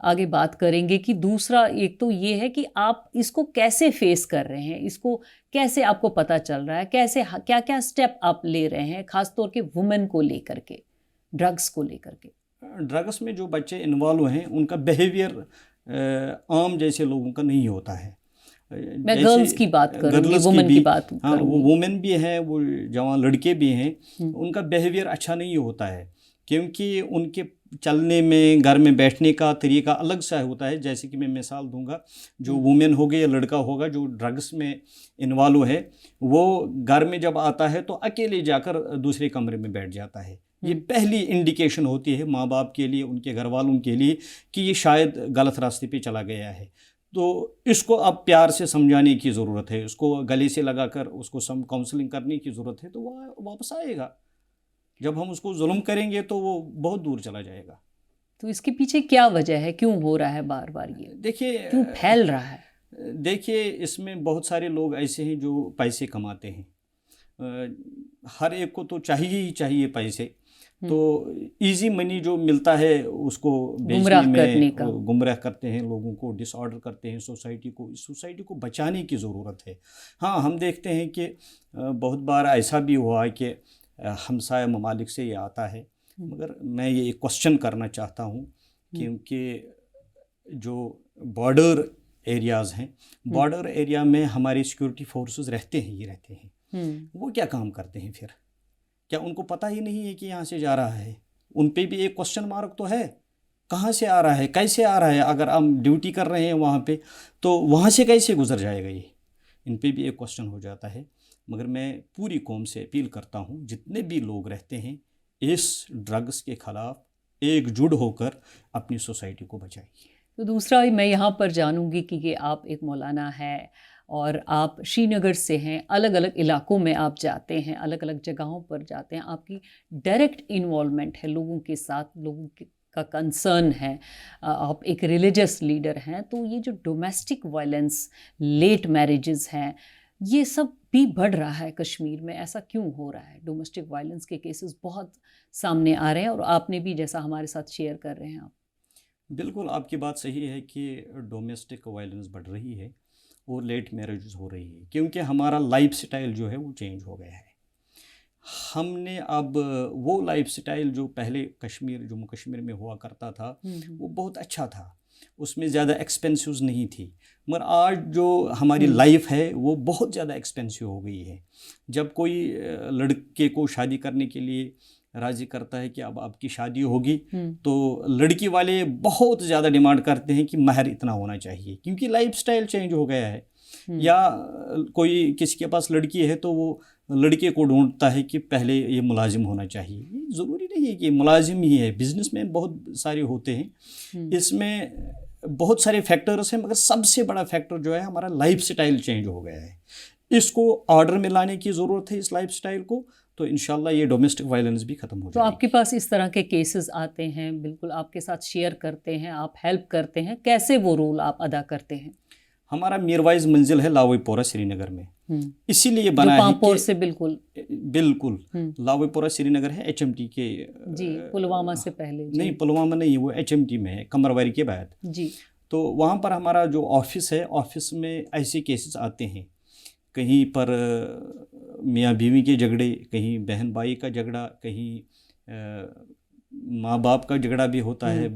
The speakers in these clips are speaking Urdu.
آگے بات کریں گے کہ دوسرا ایک تو یہ ہے کہ آپ اس کو کیسے فیس کر رہے ہیں، اس کو کیسے آپ کو پتہ چل رہا ہے، کیسے کیا کیا سٹیپ آپ لے رہے ہیں خاص طور کے وومن کو لے کر کے، ڈرگس کو لے کر کے؟ ڈرگس میں جو بچے انوالو ہیں ان کا بیہیویئر عام جیسے لوگوں کا نہیں ہوتا ہے. میں گرلز کی بات کروں گی، وومن کی بات ہاں کروں وہ گی. وومن بھی ہیں، وہ جوان لڑکے بھی ہیں، ان کا بیہیویئر اچھا نہیں ہوتا ہے کیونکہ ان کے چلنے میں، گھر میں بیٹھنے کا طریقہ الگ سا ہوتا ہے. جیسے کہ میں مثال دوں گا، جو وومن ہوگی یا لڑکا ہوگا جو ڈرگس میں انوالو ہے، وہ گھر میں جب آتا ہے تو اکیلے جا کر دوسرے کمرے میں بیٹھ جاتا ہے. یہ پہلی انڈیکیشن ہوتی ہے ماں باپ کے لیے، ان کے گھر والوں کے لیے کہ یہ شاید غلط راستے پہ چلا گیا ہے. تو اس کو اب پیار سے سمجھانے کی ضرورت ہے، اس کو گلے سے لگا کر اس کو کاؤنسلنگ کرنے کی ضرورت ہے، تو وہ واپس آئے گا. جب ہم اس کو ظلم کریں گے تو وہ بہت دور چلا جائے گا. تو اس کے پیچھے کیا وجہ ہے، کیوں ہو رہا ہے بار بار یہ، دیکھیے کیوں پھیل رہا ہے؟ دیکھیے اس میں بہت سارے لوگ ایسے ہیں جو پیسے کماتے ہیں. ہر ایک کو تو چاہیے ہی چاہیے پیسے، تو ایزی منی جو ملتا ہے اس کو بیچنے میں گمراہ کرتے ہیں، لوگوں کو ڈس آرڈر کرتے ہیں، سوسائٹی کو بچانے کی ضرورت ہے. ہاں ہم دیکھتے ہیں کہ بہت بار ایسا بھی ہوا ہے کہ ہمسایہ ممالک سے یہ آتا ہے، مگر میں یہ ایک کوشچن کرنا چاہتا ہوں کیونکہ جو بارڈر ایریاز ہیں، بارڈر ایریا میں ہمارے سیکورٹی فورسز رہتے ہیں، وہ کیا کام کرتے ہیں پھر؟ کیا ان کو پتہ ہی نہیں ہے کہ یہاں سے جا رہا ہے؟ ان پہ بھی ایک کوشچن مارک تو ہے، کہاں سے آ رہا ہے، کیسے آ رہا ہے؟ اگر ہم ڈیوٹی کر رہے ہیں وہاں پہ تو وہاں سے کیسے گزر جائے گا؟ یہ ان پہ بھی ایک کوشچن ہو جاتا ہے. مگر میں پوری قوم سے اپیل کرتا ہوں، جتنے بھی لوگ رہتے ہیں اس ڈرگس کے خلاف ایک جٹ ہو کر اپنی سوسائٹی کو بچائیے. تو دوسرا میں یہاں پر جانوں گی کہ آپ ایک مولانا ہیں اور آپ شری نگر سے ہیں، الگ الگ علاقوں میں آپ جاتے ہیں، الگ الگ جگہوں پر جاتے ہیں، آپ کی ڈائریکٹ انوالومنٹ ہے لوگوں کے ساتھ، لوگوں کا کنسرن ہے، آپ ایک ریلیجس لیڈر ہیں. تو یہ جو ڈومیسٹک وائلنس، لیٹ میرجز ہیں، یہ سب بھی بڑھ رہا ہے کشمیر میں، ایسا کیوں ہو رہا ہے؟ ڈومیسٹک وائلنس کے کیسز بہت سامنے آ رہے ہیں اور آپ نے بھی جیسا ہمارے ساتھ شیئر کر رہے ہیں آپ. بالکل آپ کی بات صحیح ہے کہ ڈومیسٹک وائلنس بڑھ رہی ہے اور لیٹ میرجز ہو رہی ہے کیونکہ ہمارا لائف سٹائل جو ہے وہ چینج ہو گیا ہے. ہم نے اب وہ لائف سٹائل جو پہلے جموں کشمیر میں ہوا کرتا تھا وہ بہت اچھا تھا، اس میں زیادہ ایکسپینسیوز نہیں تھی. مگر آج جو ہماری لائف ہے وہ بہت زیادہ ایکسپینسیو ہو گئی ہے. جب کوئی لڑکے کو شادی کرنے کے لیے راضی کرتا ہے کہ اب آپ کی شادی ہوگی تو لڑکی والے بہت زیادہ ڈیمانڈ کرتے ہیں کہ مہر اتنا ہونا چاہیے کیونکہ لائف سٹائل چینج ہو گیا ہے. یا کوئی کسی کے پاس لڑکی ہے تو وہ لڑکے کو ڈھونڈتا ہے کہ پہلے یہ ملازم ہونا چاہیے. یہ ضروری نہیں ہے کہ ملازم ہی ہے، بزنس مین بہت سارے ہوتے ہیں. اس میں بہت سارے فیکٹرز ہیں مگر سب سے بڑا فیکٹر جو ہے ہمارا لائف سٹائل چینج ہو گیا ہے. اس کو آرڈر میں لانے کی ضرورت ہے، اس لائف سٹائل کو، تو انشاءاللہ یہ ڈومیسٹک وائلنس بھی ختم ہو جائے گی. تو آپ کے پاس اس طرح کے کیسز آتے ہیں، بالکل آپ کے ساتھ شیئر کرتے ہیں، آپ ہیلپ کرتے ہیں، کیسے وہ رول آپ ادا کرتے ہیں؟ ہمارا میروائز منزل ہے لاوی پورہ سری نگر میں، اسی لیے بنا ہے پامپور سے بالکل لاوی پورہ سری نگر ہے HMT کے، جی پلوامہ سے پہلے، نہیں پلوامہ نہیں، وہ HMT میں ہے، کمرواری کے بعد. جی تو وہاں پر ہمارا جو آفس ہے، آفس میں ایسے کیسز آتے ہیں، کہیں پر میاں بیوی کے جھگڑے، کہیں بہن بھائی کا جھگڑا، کہیں ماں باپ کا جھگڑا بھی ہوتا ہے،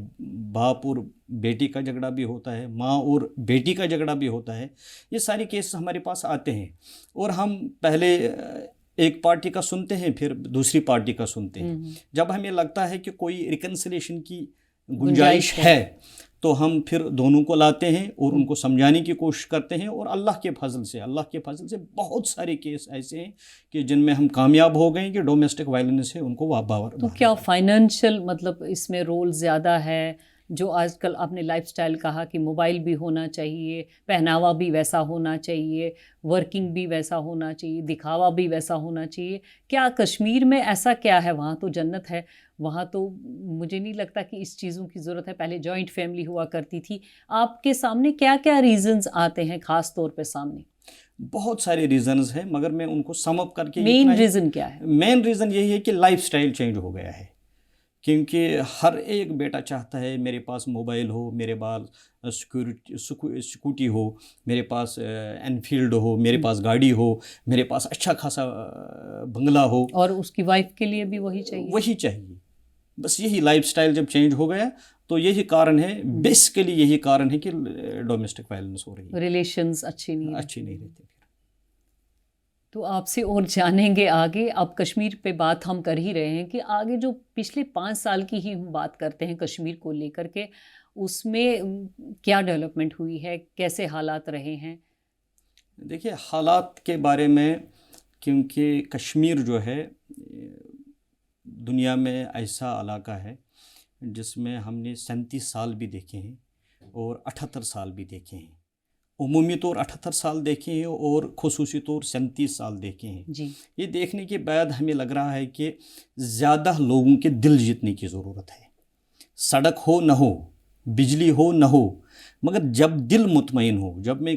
باپ اور بیٹی کا جھگڑا بھی ہوتا ہے، ماں اور بیٹی کا جھگڑا بھی ہوتا ہے. یہ ساری کیس ہمارے پاس آتے ہیں اور ہم پہلے ایک پارٹی کا سنتے ہیں پھر دوسری پارٹی کا سنتے ہیں. جب ہمیں لگتا ہے کہ کوئی ریکنسلیشن کی گنجائش ہے تو ہم پھر دونوں کو لاتے ہیں اور ان کو سمجھانے کی کوشش کرتے ہیں، اور اللہ کے فضل سے بہت سارے کیس ایسے ہیں کہ جن میں ہم کامیاب ہو گئے کہ ڈومیسٹک وائلنس ہے ان کو باور. تو کیا فائنینشیل مطلب اس میں رول زیادہ ہے؟ جو آج کل آپ نے لائف سٹائل کہا کہ موبائل بھی ہونا چاہیے، پہناوا بھی ویسا ہونا چاہیے، ورکنگ بھی ویسا ہونا چاہیے، دکھاوا بھی ویسا ہونا چاہیے. کیا کشمیر میں ایسا کیا ہے؟ وہاں تو جنت ہے، وہاں تو مجھے نہیں لگتا کہ اس چیزوں کی ضرورت ہے. پہلے جوائنٹ فیملی ہوا کرتی تھی. آپ کے سامنے کیا کیا ریزنز آتے ہیں خاص طور پہ سامنے؟ بہت سارے ریزنز ہیں مگر میں ان کو سم اپ کر کے، مین ریزن کیا ہے؟ مین ریزن یہی ہے کہ لائف سٹائل چینج ہو گیا ہے. کیونکہ ہر ایک بیٹا چاہتا ہے میرے پاس موبائل ہو، میرے پاس سکوٹی ہو، میرے پاس انفیلڈ ہو، میرے پاس گاڑی ہو، میرے پاس اچھا خاصا بنگلہ ہو، اور اس کی وائف کے لیے بھی وہی چاہیے. وہی چاہیے. بس یہی لائف سٹائل جب چینج ہو گیا تو یہی کارن ہے، بیسیکلی یہی کارن ہے کہ ڈومیسٹک وائلنس ہو رہی ہے، ریلیشنز اچھی نہیں رہتے. تو آپ سے اور جانیں گے آگے. اب کشمیر پہ بات ہم کر ہی رہے ہیں کہ آگے جو پچھلے 5 سال کی ہی ہم بات کرتے ہیں کشمیر کو لے کر کے، اس میں کیا ڈیولپمنٹ ہوئی ہے، کیسے حالات رہے ہیں؟ دیکھیے حالات کے بارے میں، کیونکہ کشمیر جو ہے دنیا میں ایسا علاقہ ہے جس میں ہم نے 37 سال بھی دیکھے ہیں اور 78 سال بھی دیکھے ہیں. عمومی طور 78 سال دیکھے ہیں اور خصوصی طور 37 سال دیکھے ہیں. جی. یہ دیکھنے کے بعد ہمیں لگ رہا ہے کہ زیادہ لوگوں کے دل جیتنے کی ضرورت ہے. سڑک ہو نہ ہو، بجلی ہو نہ ہو، مگر جب دل مطمئن ہو، جب میں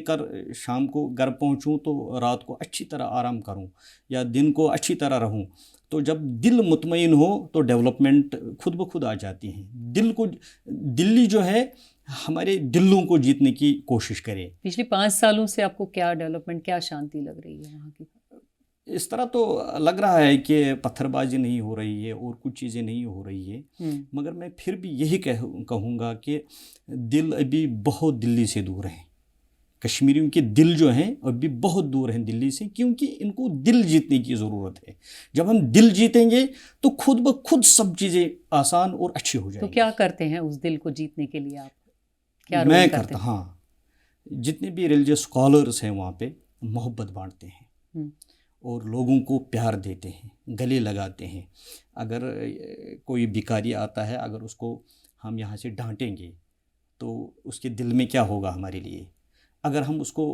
شام کو گھر پہنچوں تو رات کو اچھی طرح آرام کروں یا دن کو اچھی طرح رہوں، تو جب دل مطمئن ہو تو ڈیولپمنٹ خود بخود آ جاتی ہیں. دلی جو ہے ہمارے دلوں کو جیتنے کی کوشش کرے. پچھلے 5 سالوں سے آپ کو کیا ڈیولپمنٹ، کیا شانتی لگ رہی ہے وہاں کی؟ اس طرح تو لگ رہا ہے کہ پتھر بازی نہیں ہو رہی ہے اور کچھ چیزیں نہیں ہو رہی ہے، مگر میں پھر بھی یہی کہوں گا کہ دل ابھی بہت دلی سے دور ہیں. کشمیریوں کے دل جو ہیں ابھی بہت دور ہیں دلی سے، کیونکہ ان کو دل جیتنے کی ضرورت ہے. جب ہم دل جیتیں گے تو خود بخود سب چیزیں آسان اور اچھی ہو جائیں گی. تو کیا کرتے ہیں اس دل کو جیتنے کے لیے آپ؟ کیا میں کرتا ہاں، جتنے بھی ریلیجیس اسکالرس ہیں وہاں پہ محبت بانٹتے ہیں اور لوگوں کو پیار دیتے ہیں، گلے لگاتے ہیں. اگر کوئی بھکاری آتا ہے، اگر اس کو ہم یہاں سے ڈانٹیں گے تو اس کے دل میں کیا ہوگا ہمارے لیے. اگر ہم اس کو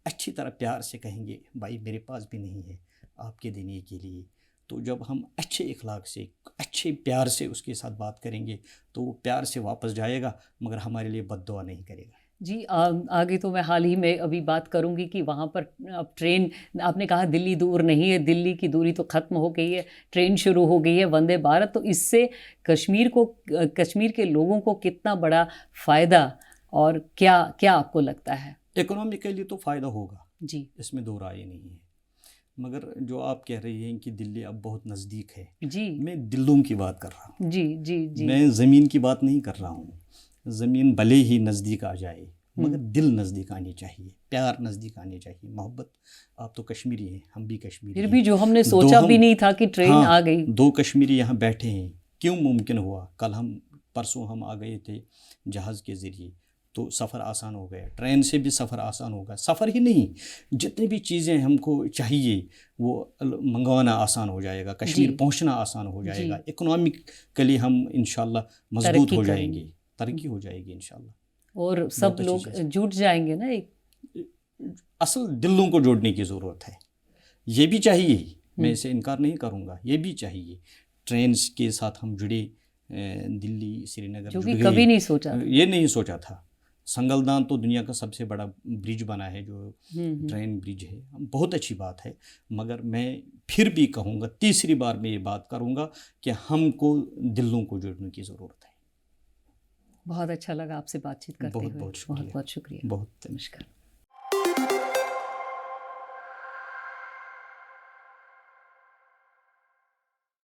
اچھی طرح پیار سے کہیں گے، بھائی میرے پاس بھی نہیں ہے آپ کے دینے کے لیے، تو جب ہم اچھے اخلاق سے، اچھے پیار سے اس کے ساتھ بات کریں گے تو وہ پیار سے واپس جائے گا، مگر ہمارے لیے بد دعا نہیں کرے گا. جی. آگے تو میں حال ہی میں ابھی بات کروں گی کہ وہاں پر اب ٹرین، آپ نے کہا دلی دور نہیں ہے، دلی کی دوری تو ختم ہو گئی ہے، ٹرین شروع ہو گئی ہے وندے بھارت. تو اس سے کشمیر کے لوگوں کو کتنا بڑا فائدہ اور کیا آپ کو لگتا ہے؟ اکنامکلی تو فائدہ ہوگا جی، اس میں دو رائے نہیں ہے، مگر جو آپ کہہ رہی ہیں کہ دلی اب بہت نزدیک ہے، جی، میں دلوں کی بات کر رہا ہوں. جی جی جی. میں زمین کی بات نہیں کر رہا ہوں. زمین بھلے ہی نزدیک آ جائے مگر دل نزدیک آنی چاہیے، پیار نزدیک آنی چاہیے، محبت. آپ تو کشمیری ہیں، ہم بھی کشمیری ہیں. پھر بھی جو ہم نے سوچا بھی نہیں تھا کہ ٹرین آ گئی. 2 کشمیری یہاں بیٹھے ہیں، کیوں ممکن ہوا؟ پرسوں ہم آ گئے تھے جہاز کے ذریعے تو سفر آسان ہو گیا. ٹرین سے بھی سفر آسان ہوگا. سفر ہی نہیں، جتنی بھی چیزیں ہم کو چاہیے وہ منگوانا آسان ہو جائے گا، کشمیر پہنچنا آسان ہو جائے گا. اکنامکلی ہم انشاءاللہ مضبوط ہو جائیں گے، ترقی ہو جائے گی انشاءاللہ. اور سب لوگ جٹ جائیں گے نا. اصل دلوں کو جوڑنے کی ضرورت ہے، یہ بھی چاہیے، میں اسے انکار نہیں کروں گا، یہ بھی چاہیے. ٹرینز کے ساتھ ہم جڑے، دلی سری نگر جو کہ کبھی نہیں سوچا، یہ نہیں سوچا تھا. سنگلدان تو دنیا کا سب سے بڑا برج بنا ہے، جو ٹرین برج ہے، بہت اچھی بات ہے. مگر میں پھر بھی کہوں گا، تیسری بار میں یہ بات کروں گا کہ ہم کو دلوں کو جوڑنے کی ضرورت ہے. بہت اچھا لگا آپ سے بات چیت کرتے ہوئے. بہت شکریہ. بہت شکریہ. بہت نمسکار.